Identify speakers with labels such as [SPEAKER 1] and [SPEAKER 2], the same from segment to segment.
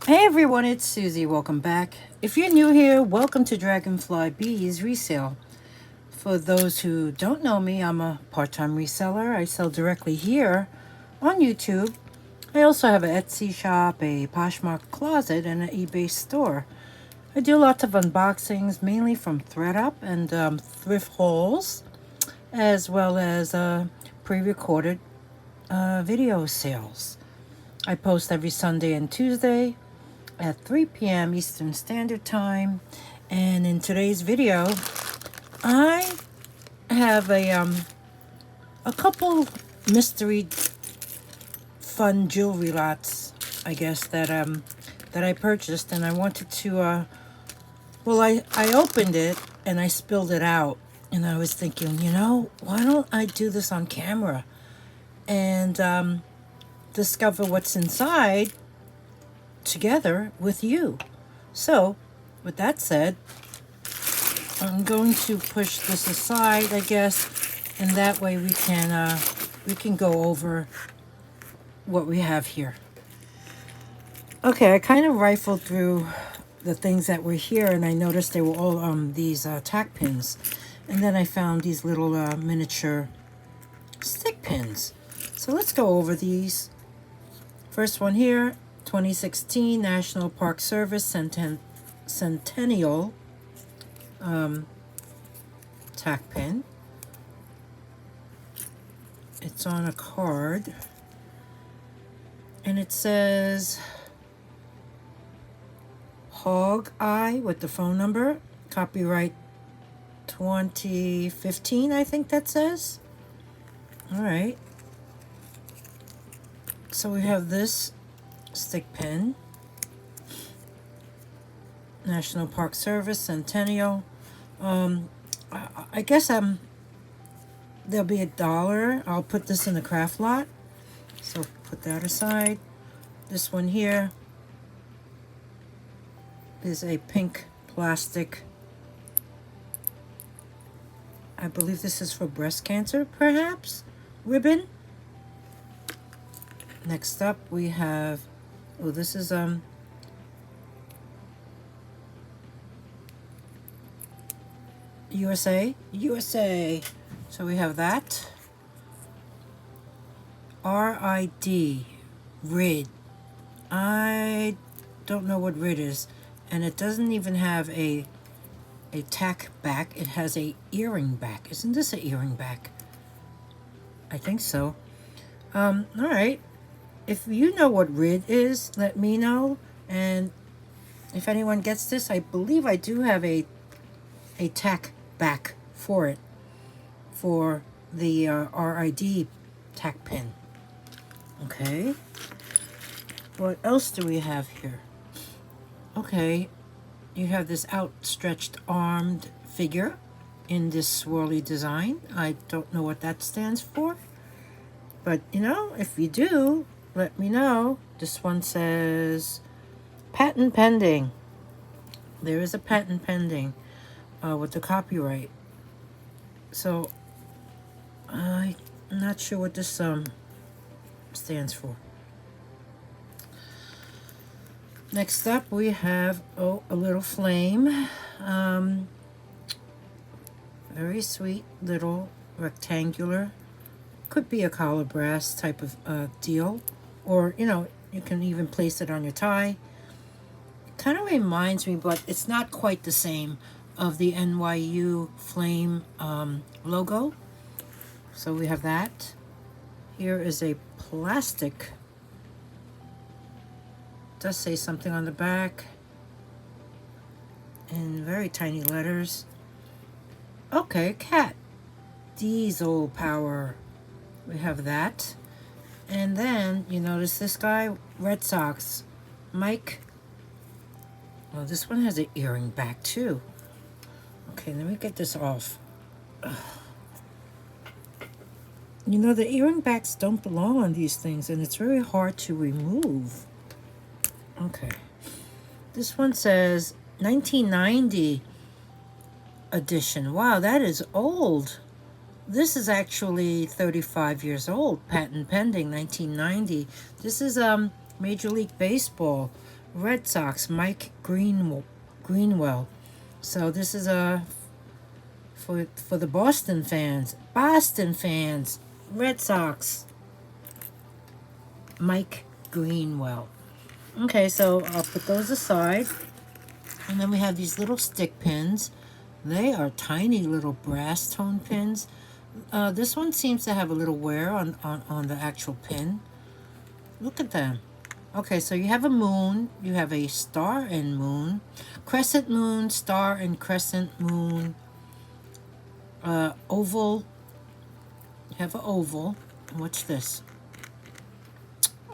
[SPEAKER 1] Hey everyone, it's Susie. Welcome back. If you're new here, welcome to dragonflybeez resale. For those who don't know me, I'm a part-time reseller. I sell directly here on YouTube. I also have an Etsy shop, a Poshmark closet, and an eBay store. I do lots of unboxings, mainly from ThreadUp and thrift hauls, as well as pre-recorded video sales. I post every Sunday and Tuesday at 3 p.m. Eastern Standard Time. And in today's video, I have a couple mystery fun jewelry lots, I guess, that I purchased, and I wanted to I opened it and I spilled it out, and I was thinking, why don't I do this on camera and discover what's inside together with you. So, with that said, I'm going to push this aside, I guess, and that way we can go over what we have here. Okay, I kind of rifled through the things that were here, and I noticed they were all these tack pins, and then I found these little miniature stick pins. So let's go over these. First one here, 2016 National Park Service Centennial tack pin. It's on a card, and it says Hog Eye with the phone number, copyright 2015, I think that says. All right. So we have this stick pin, National Park Service Centennial. I guess there'll be $1. I'll put this in the craft lot, so put that aside. This one here is a pink plastic. I believe this is for breast cancer, perhaps, ribbon. Next up we have, this is USA. So we have that. RID, RID. I don't know what RID is, and it doesn't even have a tack back. It has a earring back. Isn't this an earring back? I think so. All right. If you know what RID is, let me know. And if anyone gets this, I believe I do have a tack back for it, for the RID tack pin. Okay. What else do we have here? Okay. You have this outstretched armed figure in this swirly design. I don't know what that stands for. But, if you do, let me know. This one says patent pending. There is a patent pending with the copyright. So I'm not sure what this stands for. Next up we have a little flame. Very sweet little rectangular. Could be a collar brass type of deal, or you can even place it on your tie. Kind of reminds me, but it's not quite the same, of the NYU flame logo. So we have that. Here is a plastic. It does say something on the back in very tiny letters. Okay, cat. Diesel power. We have that. And then you notice this guy, Red Sox, Mike. Well, this one has an earring back too. Okay, let me get this off. Ugh. The earring backs don't belong on these things, and it's very hard to remove. Okay. This one says 1990 edition. Wow, that is old. This is actually 35 years old. Patent pending, 1990. This is Major League Baseball. Red Sox, Mike Greenwell. So this is a for the Boston fans. Boston fans, Red Sox, Mike Greenwell. Okay, so I'll put those aside. And then we have these little stick pins. They are tiny little brass tone pins. This one seems to have a little wear on the actual pin. Look at them. Okay, so you have a moon, you have a star and moon, crescent moon, star and crescent moon, oval. You have an oval. What's this?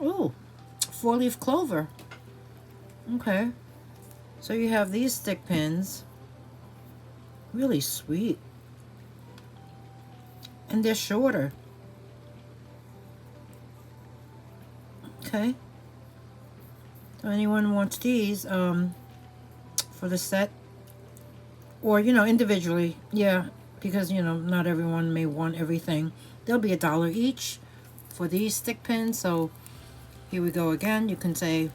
[SPEAKER 1] Oh, 4-leaf clover. Okay. So you have these stick pins. Really sweet. And they're shorter. Okay. So anyone wants these for the set, or individually, yeah, because not everyone may want everything. They'll be $1 each for these stick pins. So here we go again. You can say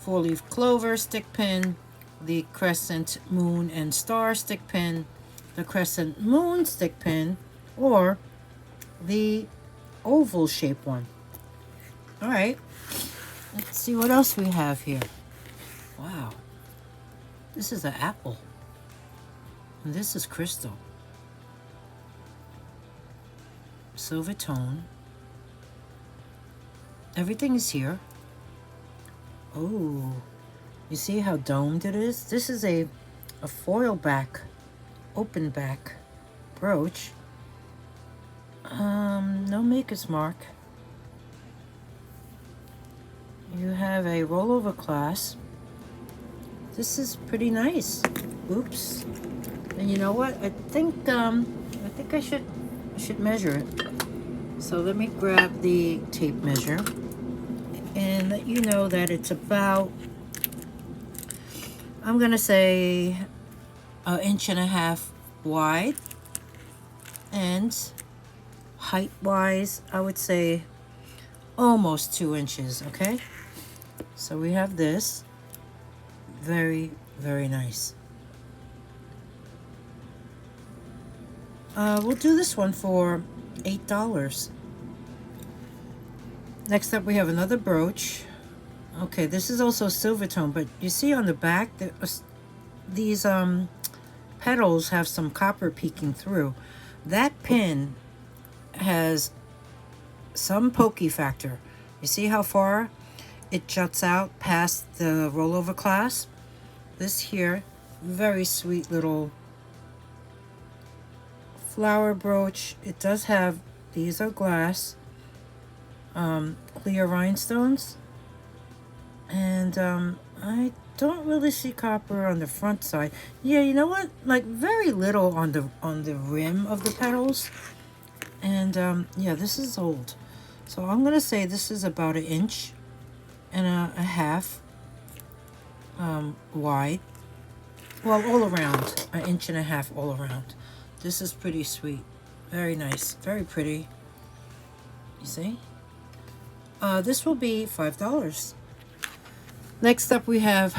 [SPEAKER 1] 4-leaf clover stick pin, the crescent moon and star stick pin, the crescent moon stick pin, or the oval shaped one. All right. Let's see what else we have here. Wow. This is an apple. And this is crystal. Silver tone. Everything is here. Oh. You see how domed it is? This is a foil back, open back brooch. No maker's mark. You have a rollover clasp. This is pretty nice. Oops. And you know what? I think I should measure it. So let me grab the tape measure and let you know that it's about, I'm gonna say, 1.5 inches wide, and height wise I would say almost 2 inches. Okay, so we have this. Very, very nice. We'll do this one for $8. Next up we have another brooch. Okay, this is also silver tone, but you see on the back these petals have some copper peeking through. That pin has some pokey factor. You see how far it juts out past the rollover clasp? This here, very sweet little flower brooch. It does have, these are glass, clear rhinestones, and I don't really see copper on the front side. Yeah, you know what? Like very little on the rim of the petals, and yeah, this is old. So I'm gonna say this is about 1.5 inches wide. Well, all around 1.5 inches all around. This is pretty sweet, very nice, very pretty. You see? This will be $5. Next up we have,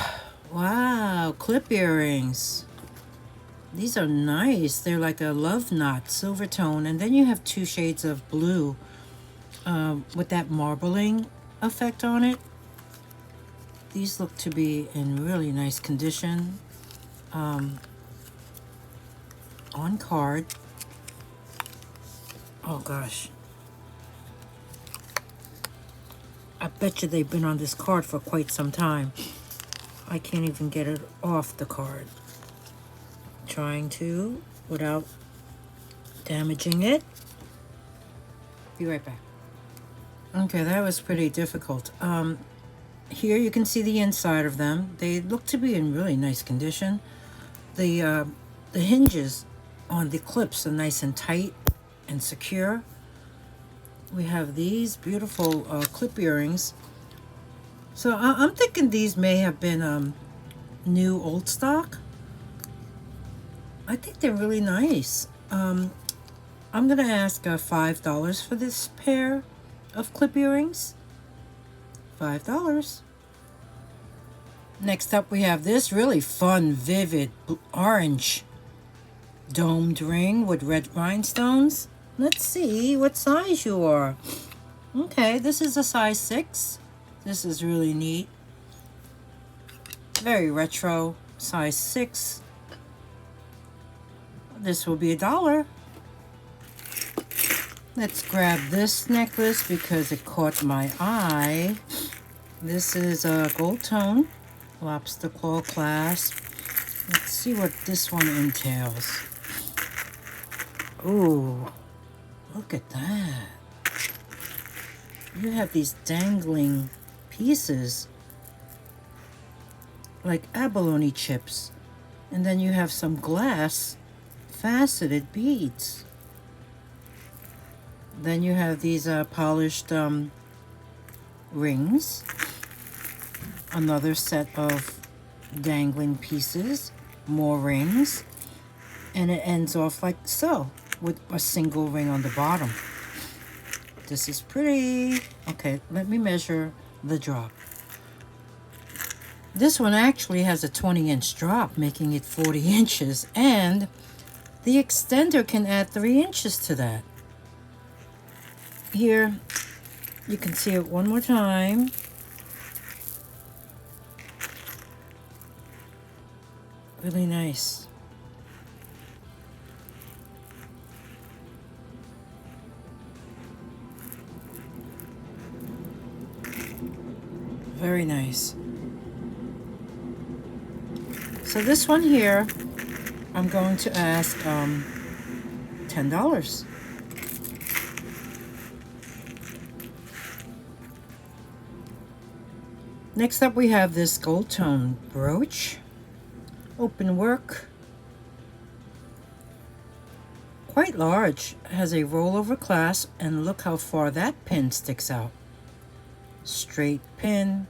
[SPEAKER 1] wow, clip earrings. These are nice. They're like a love knot, silver tone, and then you have 2 shades of blue with that marbling effect on it. These look to be in really nice condition. On card. Oh gosh. I bet you they've been on this card for quite some time. I can't even get it off the card. Trying to without damaging it. Be right back. Okay, that was pretty difficult. Here you can see the inside of them. They look to be in really nice condition. The hinges on the clips are nice and tight and secure. We have these beautiful clip earrings. So I'm thinking these may have been new old stock. I think they're really nice. I'm gonna ask $5 for this pair of clip earrings. $5. Next up, we have this really fun, vivid orange domed ring with red rhinestones. Let's see what size you are. Okay, this is a size 6. This is really neat. Very retro, size 6. This will be $1. Let's grab this necklace because it caught my eye. This is a gold tone, lobster claw clasp. Let's see what this one entails. Ooh, look at that. You have these dangling pieces like abalone chips. And then you have some glass faceted beads. Then you have these polished rings. Another set of dangling pieces. More rings. And it ends off like so, with a single ring on the bottom. This is pretty. Okay, let me measure the drop. This one actually has a 20-inch drop, making it 40 inches. And the extender can add 3 inches to that. Here, you can see it one more time. Really nice. Very nice. So this one here, I'm going to ask $10. Next up, we have this gold tone brooch. Open work. Quite large. Has a rollover clasp, and look how far that pin sticks out. Straight pin.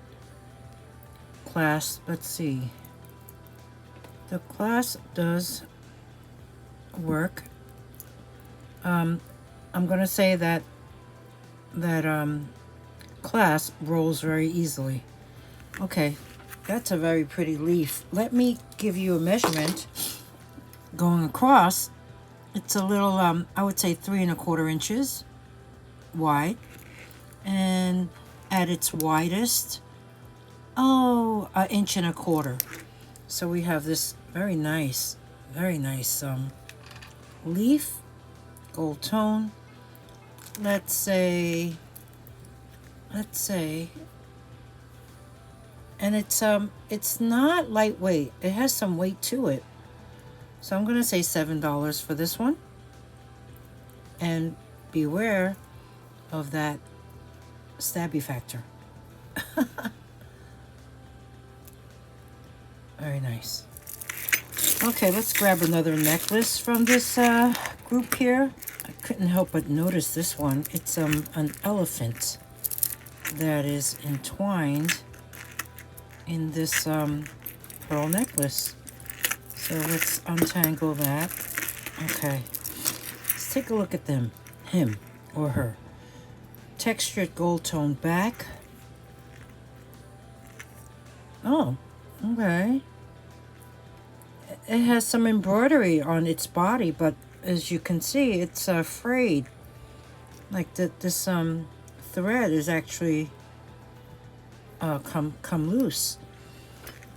[SPEAKER 1] Clasp, let's see. The clasp does work. I'm going to say that clasp rolls very easily. Okay, that's a very pretty leaf. Let me give you a measurement. Going across, it's a little, I would say 3¼ inches wide. And at its widest, 1¼ inches. So we have this very nice leaf, gold tone. Let's say, and it's not lightweight. It has some weight to it. So I'm gonna say $7 for this one. And beware of that stabby factor. Very nice. Okay, let's grab another necklace from this group here. I couldn't help but notice this one. It's an elephant that is entwined in this pearl necklace. So let's untangle that. Okay, let's take a look at them, him or her. Textured gold tone back. Oh, okay. It has some embroidery on its body, but as you can see, it's frayed. Like this thread is actually come loose.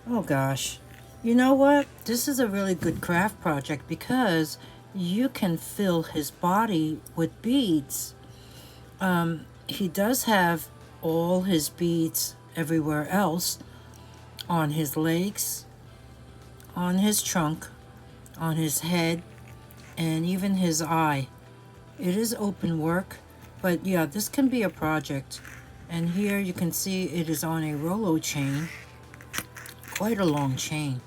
[SPEAKER 1] Oh gosh. You know what? This is a really good craft project because you can fill his body with beads. He does have all his beads everywhere else, on his legs, on his trunk, on his head, and even his eye. It is open work, but yeah, this can be a project. And here you can see it is on a Rolo chain, quite a long chain,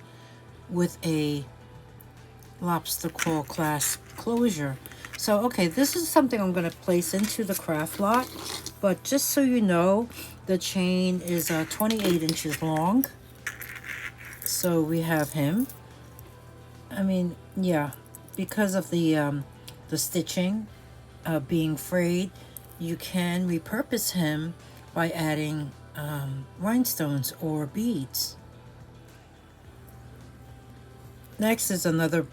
[SPEAKER 1] with a lobster claw clasp closure. So, okay, this is something I'm going to place into the craft lot, but just so you know, the chain is 28 inches long. So we have him. I mean, yeah, because of the stitching being frayed, you can repurpose him by adding rhinestones or beads. Next is another,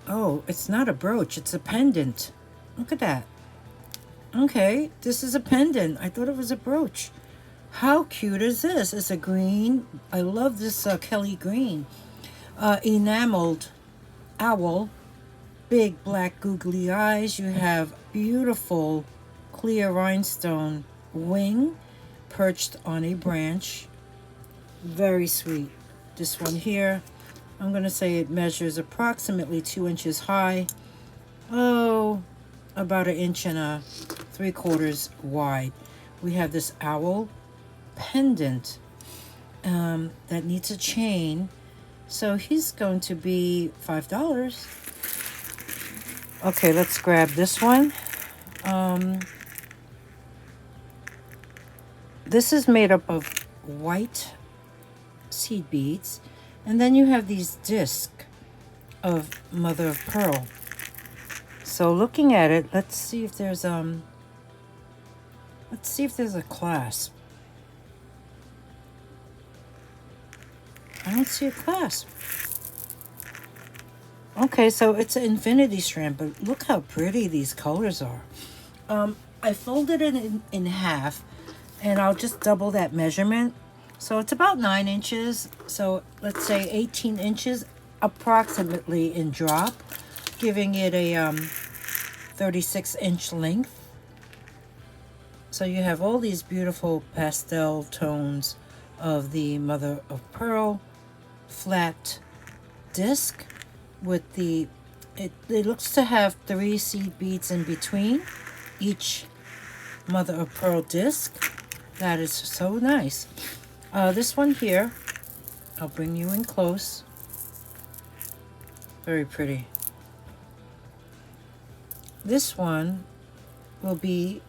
[SPEAKER 1] oh, it's not a brooch, it's a pendant. Look at that. Okay, this is a pendant. I thought it was a brooch. How cute is this? It's a green. I love this Kelly green. Enameled owl. Big black googly eyes. You have beautiful clear rhinestone wing perched on a branch. Very sweet. This one here, I'm going to say it measures approximately 2 inches high. Oh, about 1 3/4 inches wide. We have this owl pendant that needs a chain. So he's going to be $5. Okay, let's grab this one. This is made up of white seed beads. And then you have these discs of mother of pearl. So looking at it, let's see if there's a clasp. I don't see a clasp. Okay, so it's an infinity strand, but look how pretty these colors are. I folded it in half, and I'll just double that measurement. So it's about 9 inches. So let's say 18 inches approximately in drop, giving it a 36-inch length. So you have all these beautiful pastel tones of the mother of pearl flat disc with it looks to have 3 seed beads in between each mother of pearl disc. That is so nice. This one here, I'll bring you in close. Very pretty. This one will be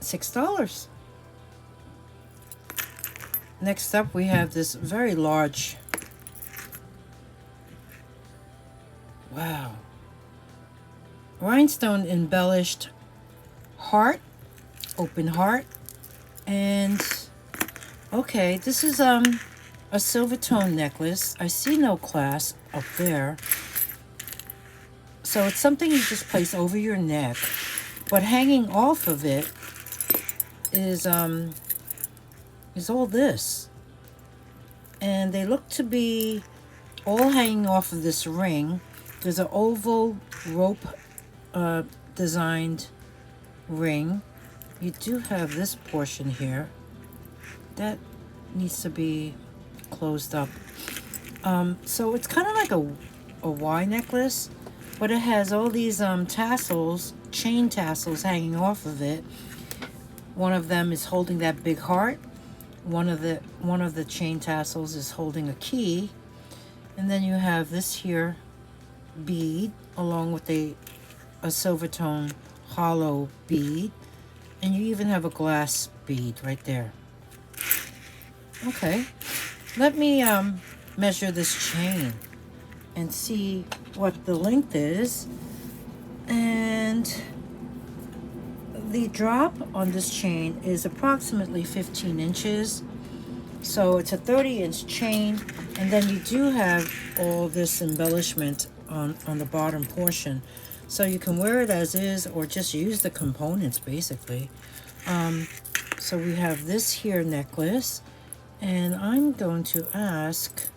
[SPEAKER 1] $6. Next up, we have this very large, wow, rhinestone embellished heart, open heart, and okay, this is a silver tone necklace. I see no clasp up there, so it's something you just place over your neck, but hanging off of it is all this, and they look to be all hanging off of this ring. There's an oval rope designed ring. You do have this portion here that needs to be closed up. So it's kind of like a Y necklace, but it has all these tassels, chain tassels hanging off of it. One of them is holding that big heart. One of the chain tassels is holding a key, and then you have this here bead along with a silver tone hollow bead, and you even have a glass bead right there. Okay, let me measure this chain and see what the length is. And the drop on this chain is approximately 15 inches. So it's a 30-inch chain, and then you do have all this embellishment on the bottom portion. So you can wear it as is or just use the components basically. So we have this here necklace, and I'm going to ask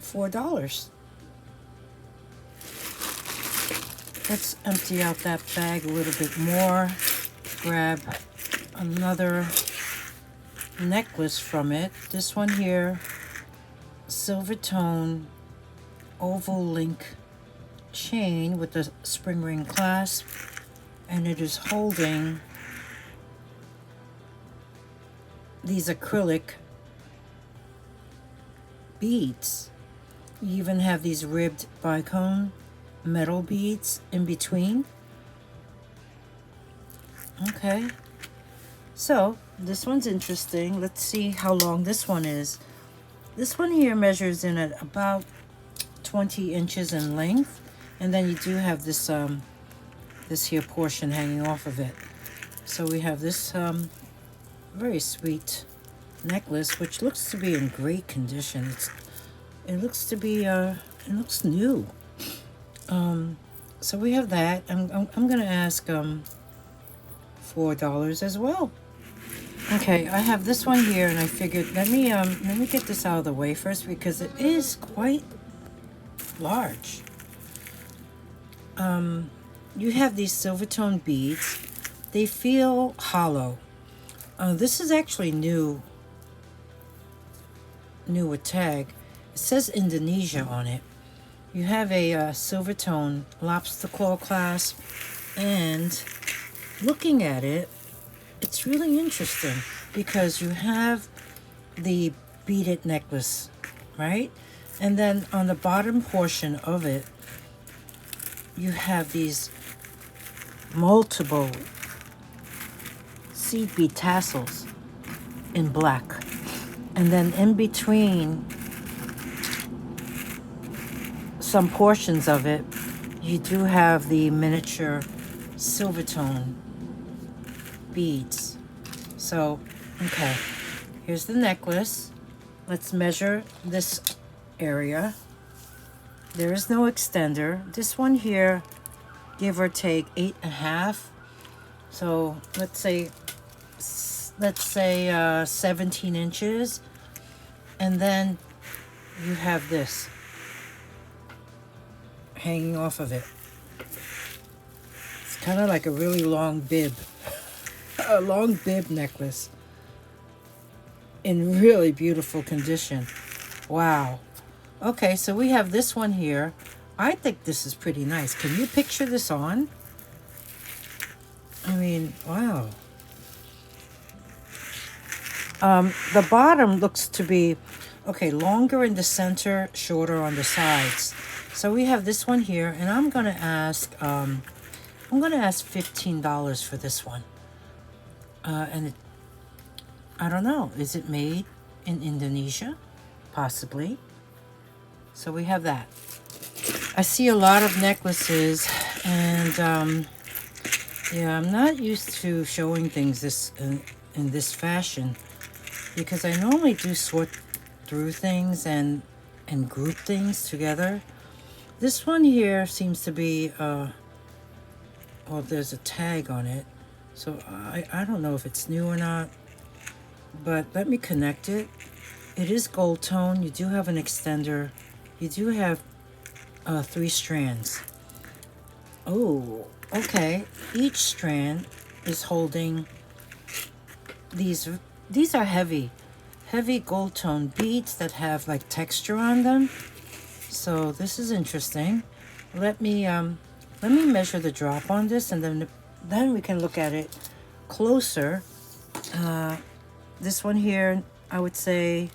[SPEAKER 1] $4. Let's empty out that bag a little bit more. Grab another necklace from it. This one here, silver tone oval link chain with the spring ring clasp, and it is holding these acrylic beads. You even have these ribbed bicone metal beads in between. Okay, so this one's interesting. Let's see how long this one is. This one here measures in at about 20 inches in length, and then you do have this this here portion hanging off of it. So we have this very sweet necklace, which looks to be in great condition. It looks to be, it looks new. So we have that. I'm gonna ask $4 as well. Okay, I have this one here, and I figured let me get this out of the way first because it is quite large. You have these silver tone beads. They feel hollow. This is actually new with tag. It says Indonesia on it. You have a silver tone lobster claw clasp, and looking at it, it's really interesting because you have the beaded necklace, right? And then on the bottom portion of it, you have these multiple seed bead tassels in black. And then in between some portions of it, you do have the miniature silver tone beads. So, okay, here's the necklace. Let's measure this area. There is no extender. This one here, give or take 8.5. So let's say 17 inches. And then you have this hanging off of it. It's kind of like a really long bib. A long bib necklace in really beautiful condition. Wow. Okay, so we have this one here. I think this is pretty nice. Can you picture this on? I mean, wow. The bottom looks to be, okay, longer in the center, shorter on the sides. So we have this one here, and I'm gonna ask $15 for this one. And I don't know, is it made in Indonesia? Possibly. So we have that. I see a lot of necklaces, and yeah, I'm not used to showing things in this fashion because I normally do sort through things and group things together. This one here seems to be well, there's a tag on it, so I don't know if it's new or not, but let me connect it. It is gold tone. You do have an extender. You do have 3 strands. Oh, okay. Each strand is holding these are heavy gold tone beads that have like texture on them. So this is interesting. Let me measure the drop on this, and then we can look at it closer. This one here, I would say,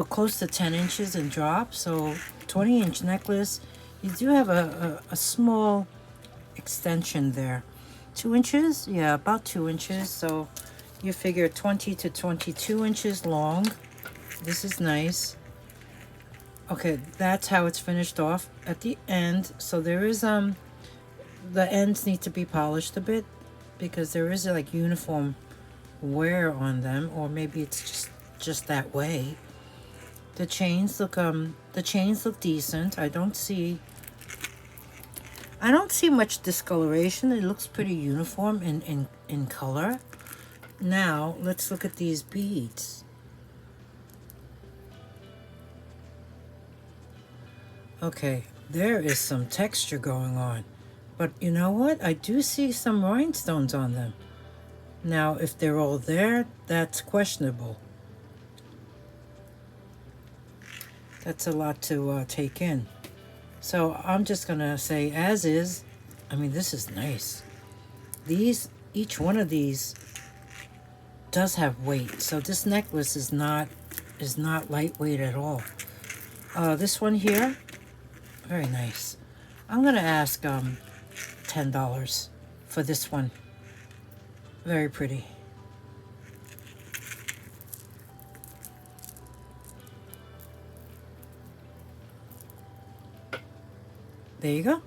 [SPEAKER 1] close to 10 inches in drop. So 20-inch necklace. You do have a small extension there. 2 inches? Yeah, about 2 inches. So you figure 20 to 22 inches long. This is nice. Okay, that's how it's finished off at the end. So there is the ends need to be polished a bit because there is like uniform wear on them, or maybe it's just that way. The chains look decent. I don't see much discoloration. It looks pretty uniform in color. Now let's look at these beads. Okay, there is some texture going on, but you know what? I do see some rhinestones on them. Now, if they're all there, that's questionable. That's a lot to take in. So I'm just gonna say as is. I mean, this is nice. Each one of these does have weight. So this necklace is not lightweight at all. This one here, very nice. I'm gonna ask $10 for this one. Very pretty. There you go.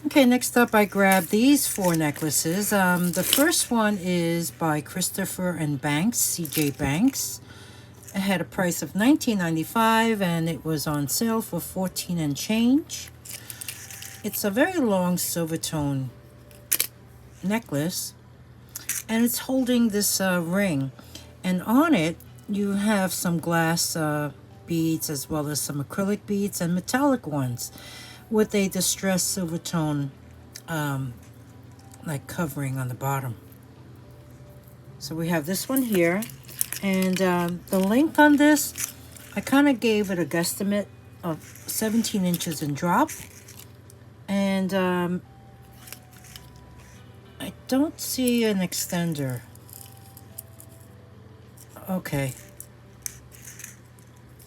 [SPEAKER 1] Okay, next up I grabbed these 4 necklaces. The first one is by Christopher and Banks, CJ Banks. It had a price of $19.95 and it was on sale for $14 and change. It's a very long silver tone necklace, and it's holding this ring, and on it you have some glass beads as well as some acrylic beads and metallic ones with a distressed silver tone like covering on the bottom. So we have this one here, and the length on this, I kind of gave it a guesstimate of 17 inches in drop, and I don't see an extender. Okay,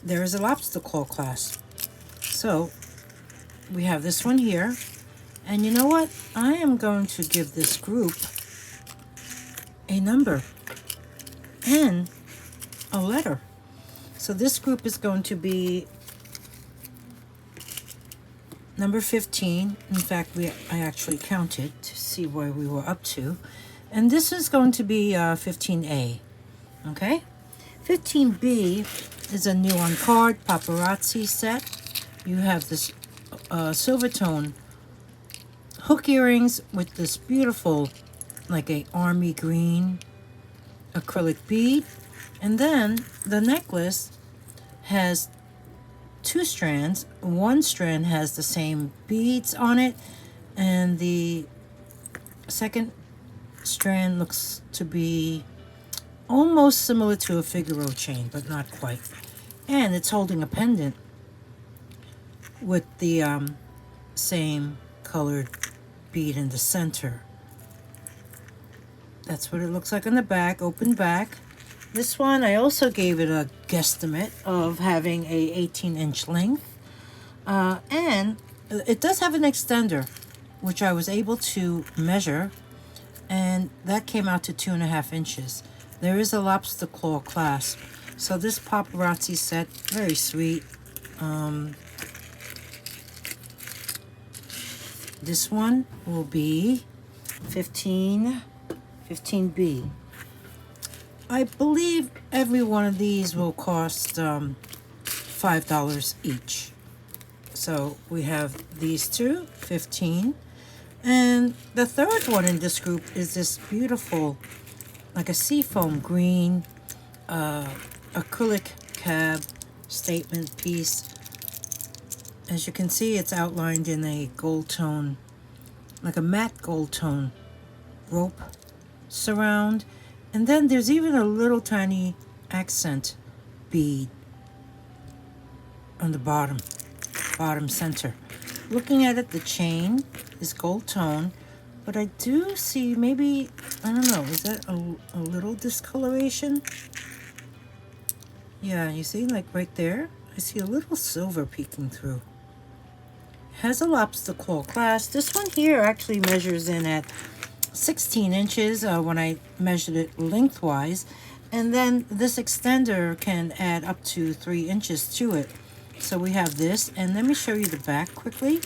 [SPEAKER 1] there is a lobster claw clasp. So we have this one here, and you know what? I am going to give this group a number and a letter. So this group is going to be number 15. In fact, I actually counted to see where we were up to. And this is going to be 15A. Okay? 15B is a new on card paparazzi set. You have this silver tone hook earrings with this beautiful, like a army green acrylic bead. And then the necklace has two strands. One strand has the same beads on it, and the second strand looks to be almost similar to a Figaro chain, but not quite. And it's holding a pendant with the same colored bead in the center. That's what it looks like on the back, open back. This one, I also gave it a guesstimate of having a 18-inch length. And it does have an extender, which I was able to measure, and that came out to 2.5 inches. There is a lobster claw clasp. So this paparazzi set, very sweet. This one will be 15B. I believe every one of these will cost $5 each. So we have these two, 15. And the third one in this group is this beautiful, like a seafoam green acrylic cab statement piece. As you can see, it's outlined in a gold tone, like a matte gold tone rope surround. And then there's even a little tiny accent bead on the bottom center. Looking at it, the chain is gold tone, but I do see maybe, I don't know, is that a little discoloration? Yeah, you see, like right there, I see a little silver peeking through. It has a lobster claw clasp. This one here actually measures in at 16 inches when I measured it lengthwise, and then this extender can add up to 3 inches to it. So we have this, and let me show you the back quickly.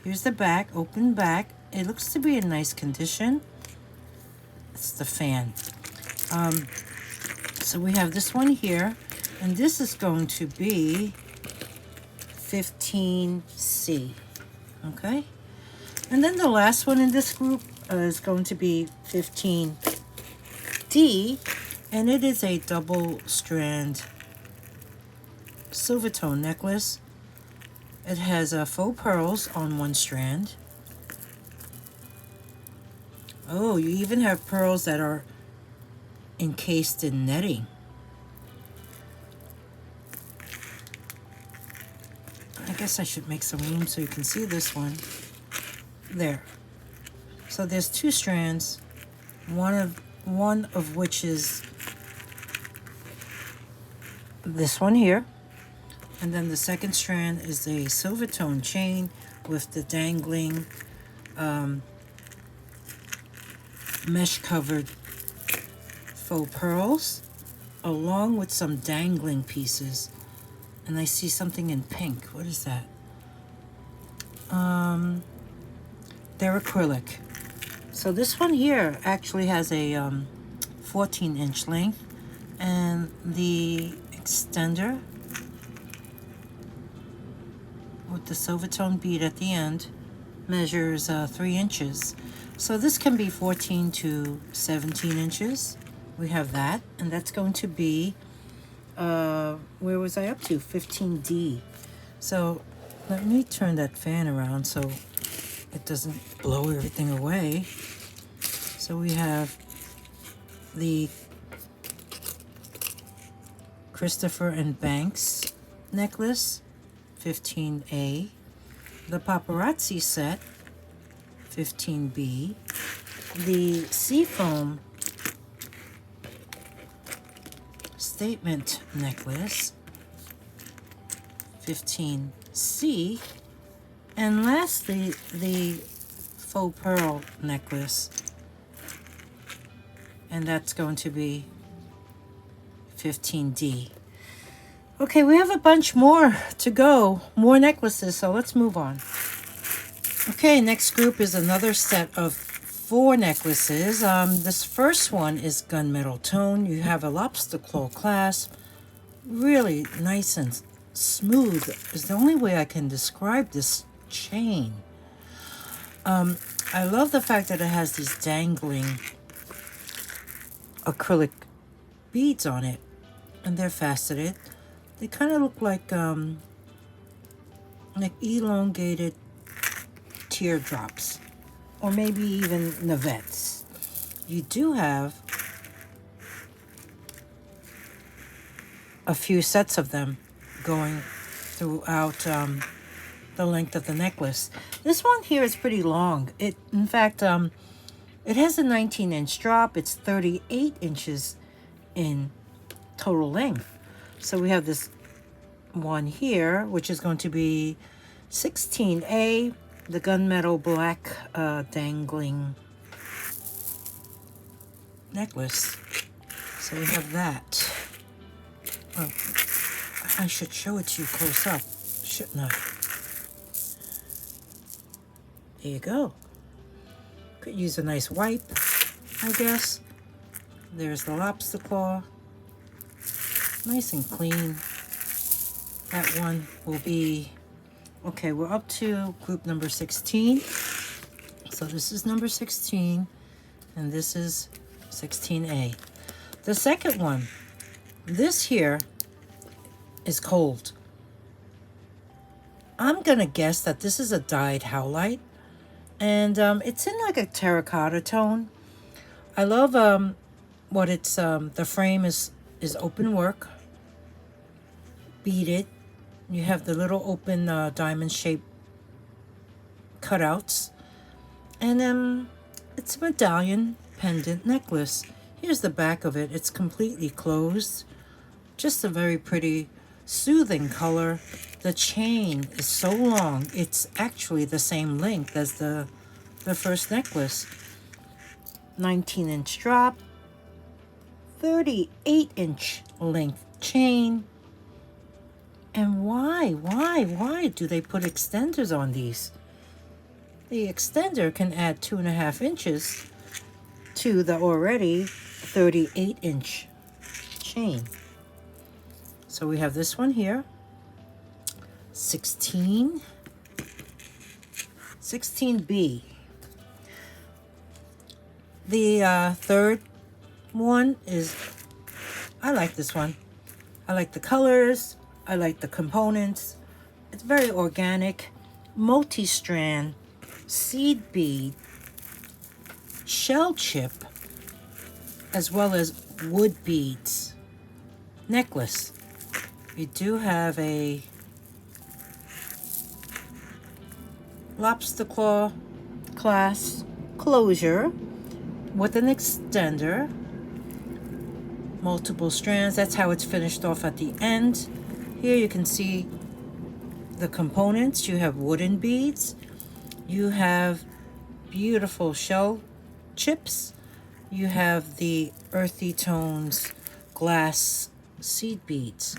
[SPEAKER 1] Here's the back, open back. It looks to be in nice condition. It's the fan. So we have this one here, and this is going to be 15C. Okay, and then the last one in this group is going to be 15D, and it is a double strand silver tone necklace. It has faux pearls on one strand. Oh, you even have pearls that are encased in netting. I guess I should make some room so you can see this one. There. So there's two strands, one of which is this one here, and then the second strand is a silver tone chain with the dangling mesh covered faux pearls, along with some dangling pieces. And I see something in pink. What is that? They're acrylic. So this one here actually has a 14-inch length, And the extender with the silver tone bead at the end measures 3 inches. So this can be 14 to 17 inches. We have that, and that's going to be, where was I up to? 15D. So let me turn that fan around so it doesn't blow everything away. So we have the Christopher and Banks necklace, 15A. The paparazzi set, 15B. The seafoam statement necklace, 15C. And lastly, the faux pearl necklace, and that's going to be 15D. Okay, we have a bunch more to go, more necklaces, so let's move on. Okay, next group is another set of 4 necklaces. This first one is gunmetal tone. You have a lobster claw clasp, really nice and smooth is the only way I can describe this chain. I love the fact that it has these dangling acrylic beads on it, and they're faceted. They kind of look like elongated teardrops, or maybe even navettes. You do have a few sets of them going throughout the length of the necklace. This one here is pretty long. In fact, it has a 19-inch drop. It's 38 inches in total length. So we have this one here, which is going to be 16A, the gunmetal black dangling necklace. So we have that. Oh, I should show it to you close up, shouldn't I? There you go. Could use a nice wipe, I guess. There's the lobster claw. Nice and clean. That one will be, okay, we're up to group number 16. So this is number 16, and this is 16A. The second one, this here is cold. I'm gonna guess that this is a dyed howlite, and it's in like a terracotta tone. I love what it's the frame is open work, beaded. You have the little open diamond shaped cutouts, and it's a medallion pendant necklace. Here's the back of it. It's completely closed. Just a very pretty, soothing color. The chain is so long, it's actually the same length as the first necklace. 19-inch drop, 38-inch length chain. And why do they put extenders on these? The extender can add 2.5 inches to the already 38-inch chain. So we have this one here, 16B. The third one is, I like this one. I like the colors. I like the components. It's very organic, multi-strand, seed bead, shell chip, as well as wood beads necklace. We do have a lobster claw clasp closure with an extender, multiple strands. That's how it's finished off at the end. Here you can see the components. You have wooden beads, you have beautiful shell chips, you have the earthy tones glass seed beads,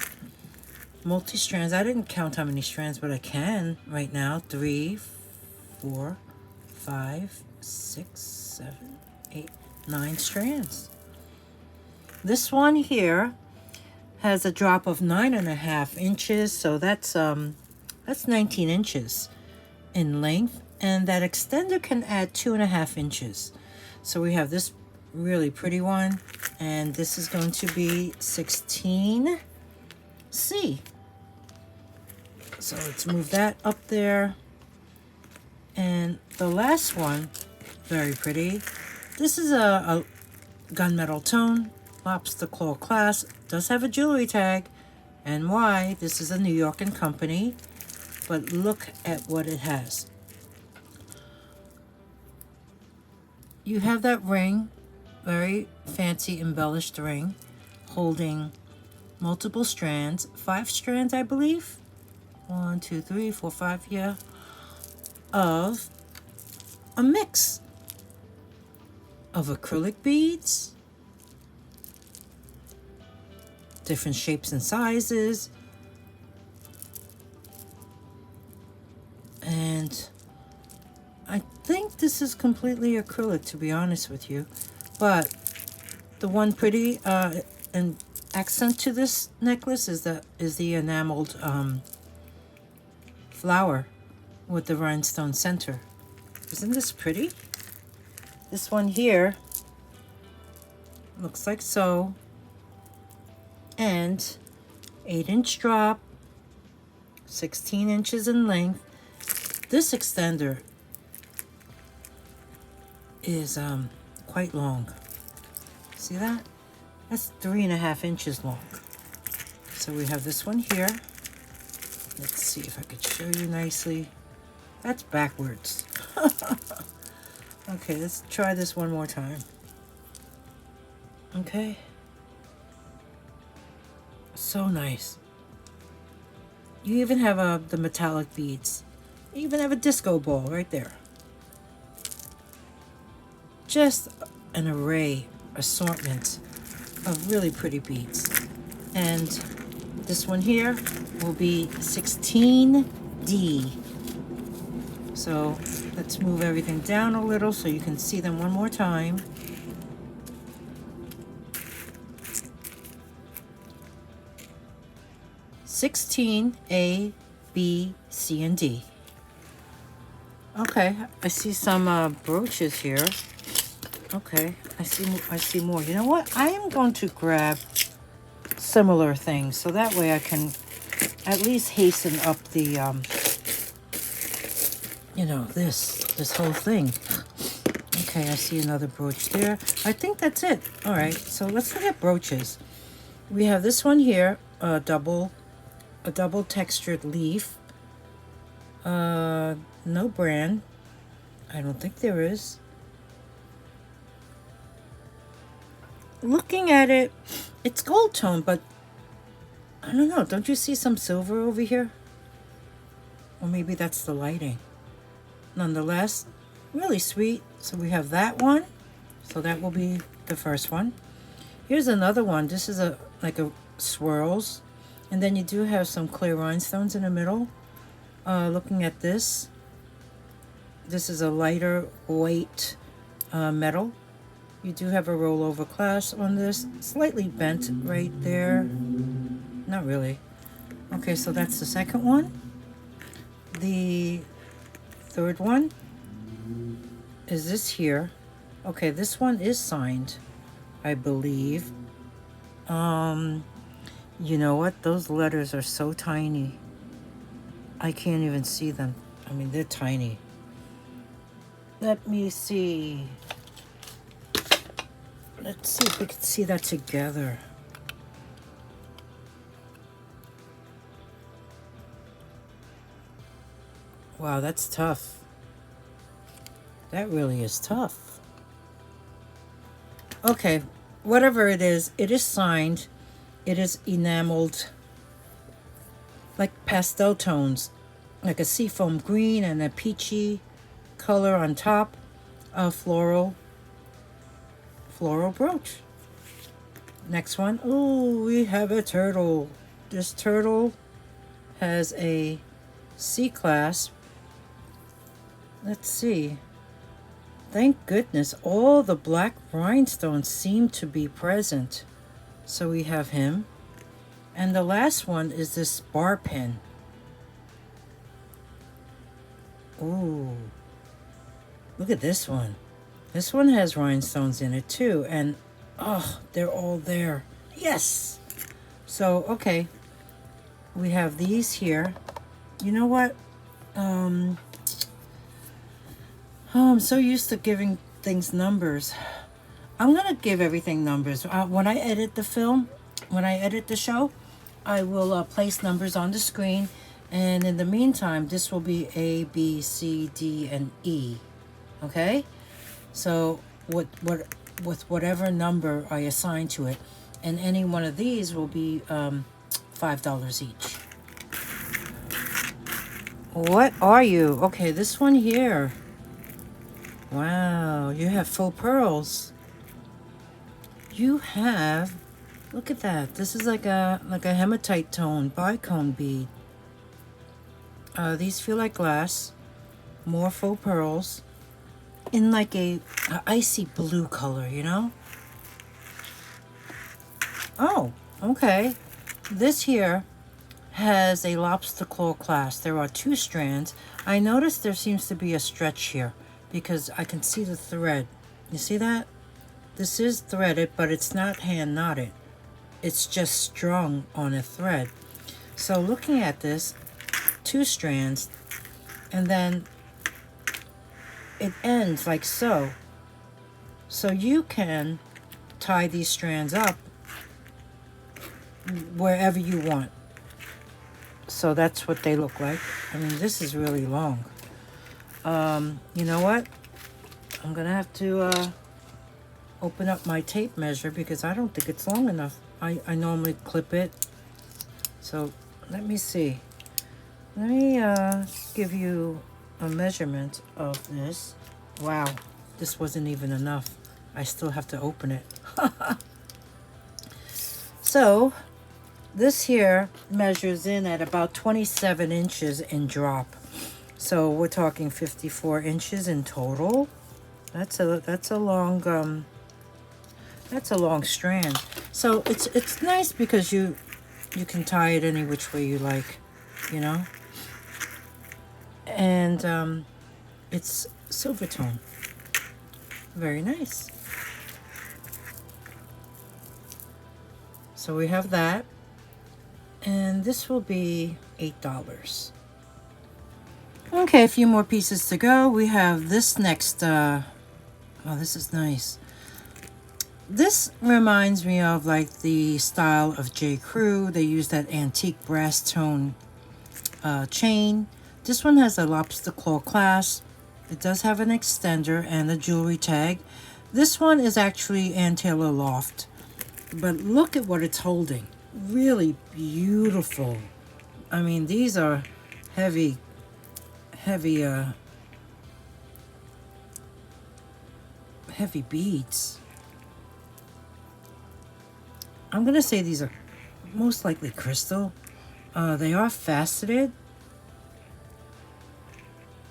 [SPEAKER 1] multi-strands. I didn't count how many strands, but I can right now. 3, 4, 5, 6, 7, 8, 9 strands. This one here has a drop of 9.5 inches, so that's 19 inches in length, and that extender can add 2.5 inches. So we have this really pretty one, and this is going to be 16C. So let's move that up there. And the last one, very pretty. This is a gunmetal tone, lobster claw class, does have a jewelry tag. And why? This is a New York and company, but look at what it has. You have that ring, very fancy embellished ring, holding multiple strands, 5 strands, I believe. 1, 2, 3, 4, 5, yeah, of a mix of acrylic beads, different shapes and sizes, and I think this is completely acrylic, to be honest with you, but the one pretty and accent to this necklace is the enameled flower with the rhinestone center. Isn't this pretty? This one here looks like so, and 8-inch drop, 16 inches in length. This extender is quite long. See that? That's 3.5 inches long. So we have this one here. Let's see if I could show you nicely. That's backwards. Okay, let's try this one more time. Okay. So nice. You even have the metallic beads. You even have a disco ball right there. Just an array, assortment of really pretty beads. And this one here will be 16D. So let's move everything down a little so you can see them one more time. A, B, C, and D. Okay, I see some brooches here. Okay, I see more. You know what? I am going to grab similar things so that way I can at least hasten up the you know, this whole thing. Okay, I see another brooch there. I think that's it. All right, so let's look at brooches. We have this one here, a double textured leaf. No brand. I don't think there is. Looking at it, it's gold tone, but I don't know. Don't you see some silver over here? Or maybe that's the lighting. Nonetheless, really sweet. So we have that one. So that will be the first one. Here's another one. This is like a swirls. And then you do have some clear rhinestones in the middle. Looking at this. This is a lighter weight metal. You do have a rollover clasp on this. Slightly bent right there. Not really. Okay, so that's the second one. The third one is this here. Okay, this one is signed, I believe. You know what? Those letters are so tiny. I can't even see them. I mean, they're tiny. Let me see. Let's see if we can see that together. Wow, that's tough. That really is tough. Okay, whatever it is signed. It is enameled like pastel tones, like a seafoam green and a peachy color on top. A floral brooch. Next one. Oh, we have a turtle. This turtle has a C clasp. Let's see. Thank goodness all the black rhinestones seem to be present. So we have him. And the last one is this bar pin. Ooh, look at this one. This one has rhinestones in it too, and oh, they're all there. Yes. So okay, we have these here. You know what? Oh, I'm so used to giving things numbers. I'm gonna give everything numbers. When I edit the film, when I edit the show, I will place numbers on the screen, and in the meantime, this will be A, B, C, D, and E. Okay? So with whatever number I assign to it, and any one of these will be $5 each. What are you? Okay, this one here. Wow, you have faux pearls. You have, look at that. This is like a hematite tone bicone bead. These feel like glass. More faux pearls in like a icy blue color, you know? Oh, okay. This here has a lobster claw clasp. There are 2 strands. I noticed there seems to be a stretch here because I can see the thread. You see that? This is threaded, but it's not hand knotted. It's just strung on a thread. So looking at this, 2 strands, and then it ends like so. So you can tie these strands up wherever you want. So that's what they look like. I mean, this is really long. You know what? I'm gonna have to open up my tape measure because I don't think it's long enough. I normally clip it. So let me see. Let me give you a measurement of this. Wow, this wasn't even enough. I still have to open it. So this here measures in at about 27 inches in drop. So we're talking 54 inches in total. That's a long strand. So it's nice because you can tie it any which way you like, you know. And it's silver tone. Very nice. So we have that, and this will be $8. Okay, a few more pieces to go. We have this next. Oh, this is nice. This reminds me of like the style of J. Crew. They use that antique brass tone chain. This one has a lobster claw clasp. It does have an extender and a jewelry tag. This one is actually Ann Taylor Loft. But look at what it's holding. Really beautiful. I mean, these are heavy beads. I'm gonna say these are most likely crystal. They are faceted.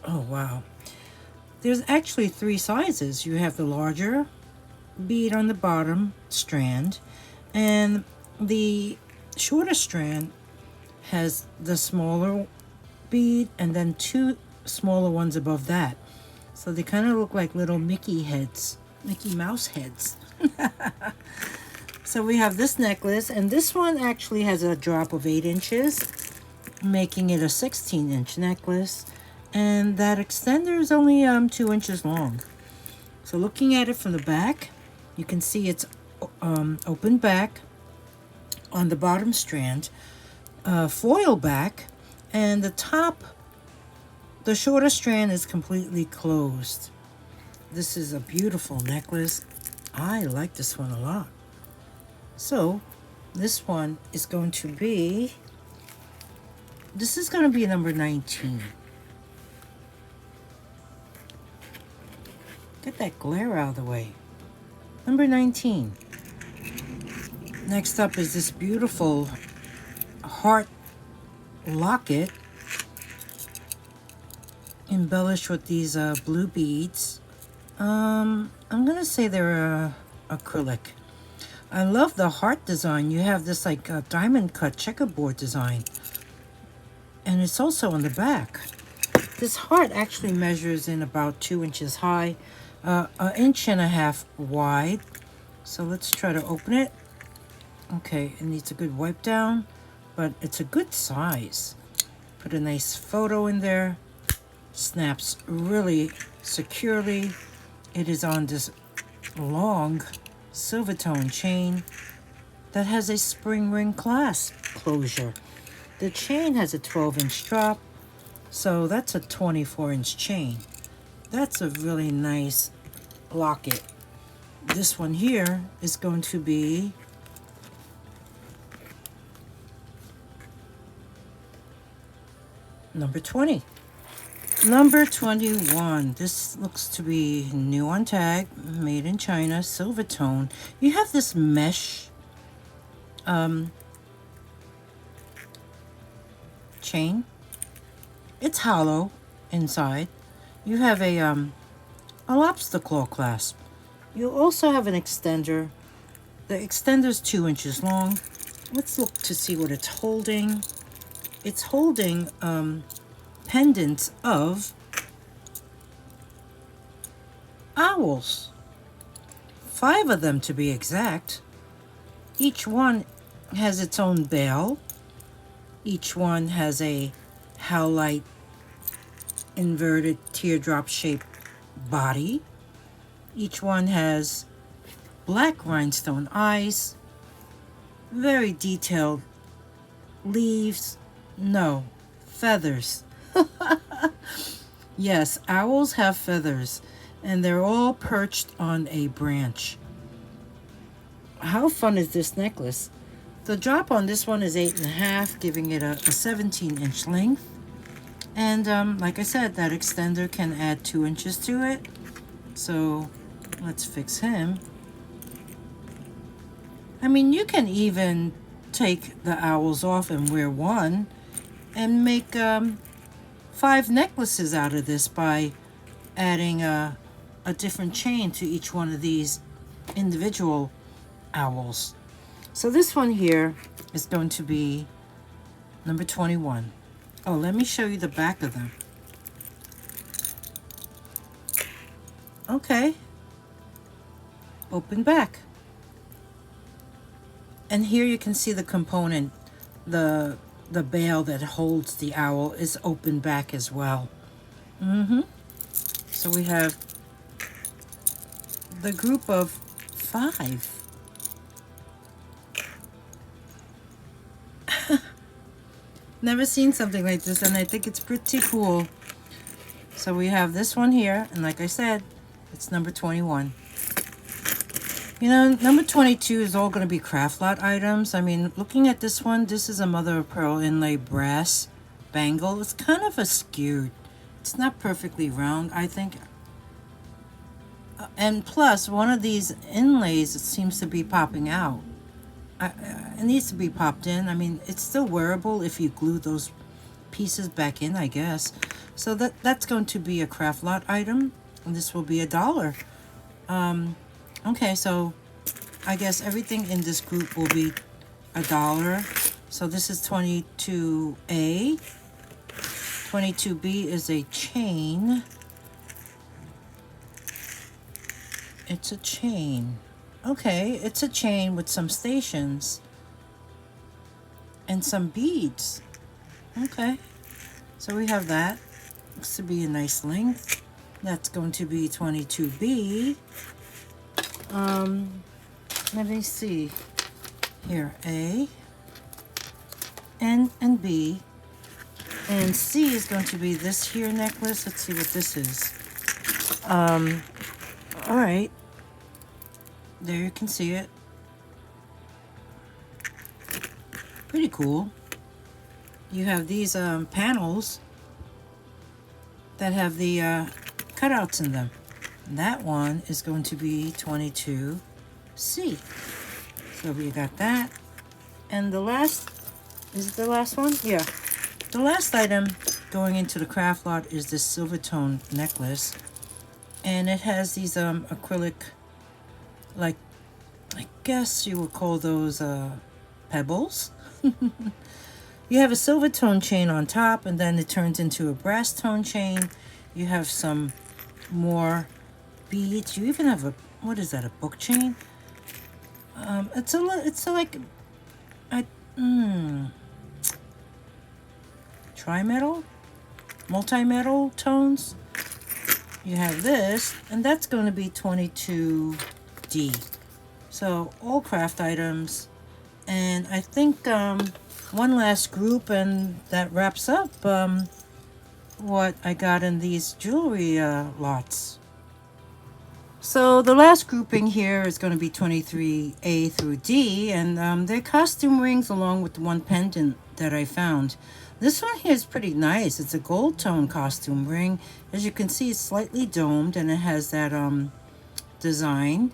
[SPEAKER 1] Oh wow. There's actually 3 sizes. You have the larger bead on the bottom strand, and the shorter strand has the smaller bead and then 2 smaller ones above that. So they kind of look like little Mickey Mouse heads. So we have this necklace, and this one actually has a drop of 8 inches, making it a 16-inch necklace. And that extender is only 2 inches long. So looking at it from the back, you can see it's open back on the bottom strand, foil back, and the top, the shorter strand is completely closed. This is a beautiful necklace. I like this one a lot. So this one is going to be, this is going to be number 19. Get that glare out of the way. Number 19. Next up is this beautiful heart locket embellished with these blue beads. I'm gonna say they're acrylic. I love the heart design. You have this like diamond cut checkerboard design. And it's also on the back. This heart actually measures in about 2 inches high, 1.5 inches wide. So let's try to open it. Okay, it needs a good wipe down, but it's a good size. Put a nice photo in there. Snaps really securely. It is on this long silver tone chain that has a spring ring clasp closure. The chain has a 12-inch drop, so that's a 24-inch chain. That's a really nice locket. This one here is going to be number 20. Number 21. This looks to be new on tag, made in China, silver tone. You have this mesh chain. It's hollow inside. You have a lobster claw clasp. You also have an extender. The extender is 2 inches long. Let's look to see what it's holding. It's holding pendants of owls. 5 of them to be exact. Each one has its own bell. Each one has a howlite inverted teardrop shaped body. Each one has black rhinestone eyes. Very detailed leaves. No, feathers. Yes, owls have feathers, and they're all perched on a branch. How fun is this necklace? The drop on this one is 8.5, giving it a 17-inch length. And like I said, that extender can add 2 inches to it. So let's fix him. I mean, you can even take the owls off and wear one and make 5 necklaces out of this by adding a different chain to each one of these individual owls. So this one here is going to be number 21. Oh, let me show you the back of them. Okay. Open back. And here you can see the component, the bale that holds the owl is open back as well. So we have the group of 5. Never seen something like this, and I think it's pretty cool. So we have this one here, and like I said, it's number 21. You know, number 22 is all going to be craft lot items. I mean, looking at this one, this is a mother of pearl inlay brass bangle. It's kind of skewed. It's not perfectly round, I think. And plus, one of these inlays, it seems to be popping out. It needs to be popped in. I mean, it's still wearable if you glue those pieces back in, I guess. So that's going to be a craft lot item, and this will be $1. Okay, so I guess everything in this group will be $1. So this is 22A. 22B is a chain. It's a chain. Okay, it's a chain with some stations and some beads. Okay, so we have that. Looks to be a nice length. That's going to be 22B. Let me see. Here, A and B. And C is going to be this here necklace. Let's see what this is. All right. There you can see it. Pretty cool. You have these panels that have the cutouts in them. And that one is going to be 22C. So we got that. And the last, is it the last one? Yeah. The last item going into the craft lot is this silver tone necklace. And it has these acrylic like guess you would call those pebbles. You have a silver tone chain on top, and then it turns into a brass tone chain. You have some more beads. You even have a, what is that, a book chain? It's like a tri-metal, multi-metal tones. You have this, and that's going to be 22D. So all craft items, and I think one last group, and that wraps up what I got in these jewelry lots. So the last grouping here is going to be 23A through D, and they're costume rings along with the one pendant that I found. This one here is pretty nice. It's a gold tone costume ring. As you can see, it's slightly domed, and it has that design.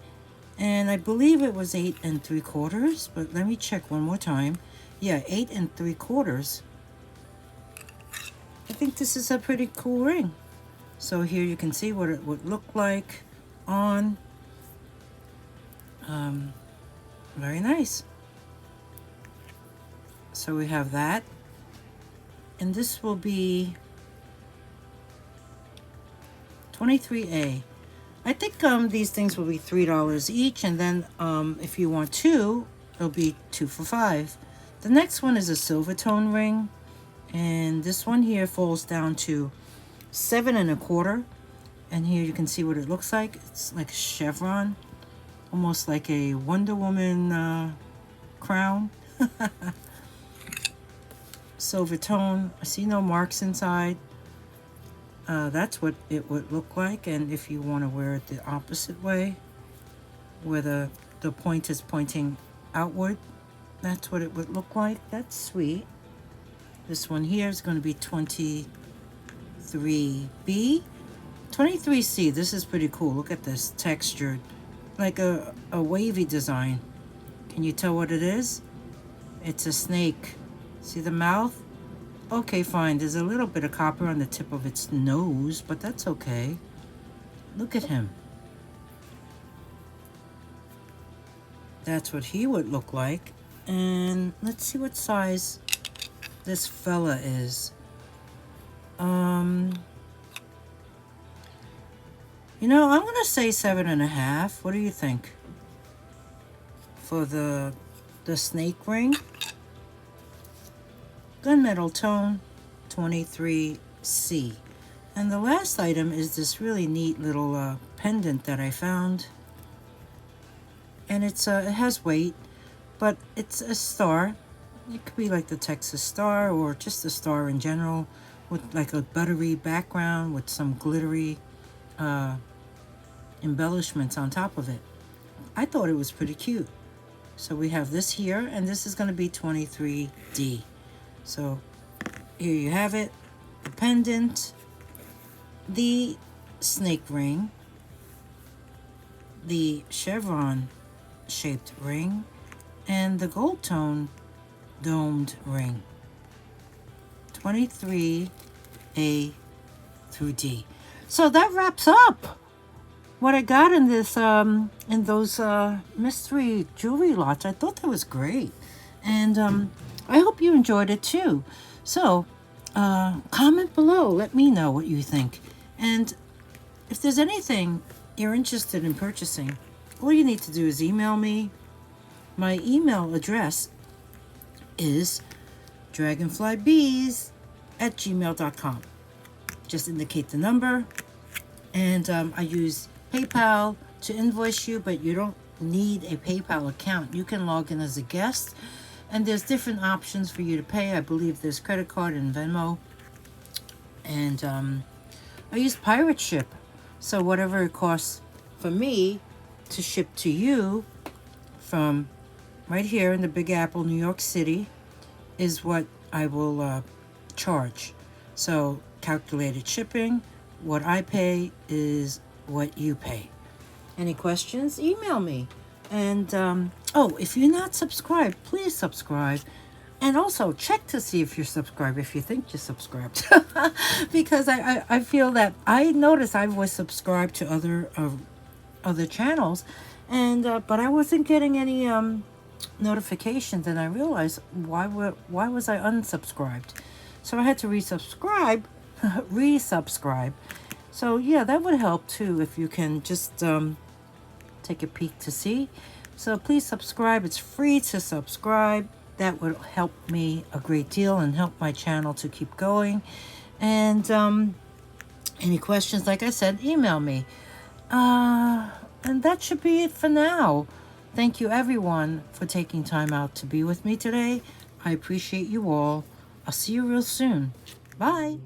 [SPEAKER 1] And I believe it was 8 3/4, but let me check one more time. Yeah, 8 3/4. I think this is a pretty cool ring. So here you can see what it would look like on. Very nice. So we have that, and this will be 23A. I think these things will be $3 each, and then if you want two, it'll be 2 for $5. The next one is a silver tone ring, and this one here falls down to 7 1/4. And here you can see what it looks like. It's like a chevron, almost like a Wonder Woman crown. Silver tone. I see no marks inside. That's what it would look like. And if you want to wear it the opposite way, where the point is pointing outward, that's what it would look like. That's sweet. This one here is going to be 23B. 23C, this is pretty cool. Look at this, textured, like a wavy design. Can you tell what it is? It's a snake. See the mouth? Okay, fine. There's a little bit of copper on the tip of its nose, but that's okay. Look at him. That's what he would look like. And let's see what size this fella is. You know, I'm gonna say 7 1/2. What do you think? For the snake ring. Gunmetal tone, 23C. And the last item is this really neat little pendant that I found. And it has weight, but it's a star. It could be like the Texas star, or just a star in general, with like a buttery background with some glittery embellishments on top of it. I thought it was pretty cute. So we have this here, and this is going to be 23D. So here you have it, the pendant, the snake ring, the chevron shaped ring, and the gold tone domed ring. 23A through D. So that wraps up what I got in this in those mystery jewelry lots. I thought that was great, and I hope you enjoyed it too. So comment below, let me know what you think, and if there's anything you're interested in purchasing, all you need to do is email me. My email address is dragonflybeez@gmail.com. Just indicate the number, and I use PayPal to invoice you, but you don't need a PayPal account. You can log in as a guest, and there's different options for you to pay. I believe there's credit card and Venmo, and I use PirateShip, so whatever it costs for me to ship to you from right here in the Big Apple, New York City, is what I will charge. So calculated shipping, what I pay is what you pay. Any questions, email me. And oh, if you're not subscribed, please subscribe, and also check to see if you're subscribed, if you think you're subscribed. Because I feel that I noticed I was subscribed to other channels, And but I wasn't getting any notifications, and I realized why was I unsubscribed? So I had to resubscribe, resubscribe. So yeah, that would help too if you can just take a peek to see. So please subscribe. It's free to subscribe. That would help me a great deal and help my channel to keep going. And any questions, like I said, email me. And that should be it for now. Thank you everyone for taking time out to be with me today. I appreciate you all. I'll see you real soon. Bye.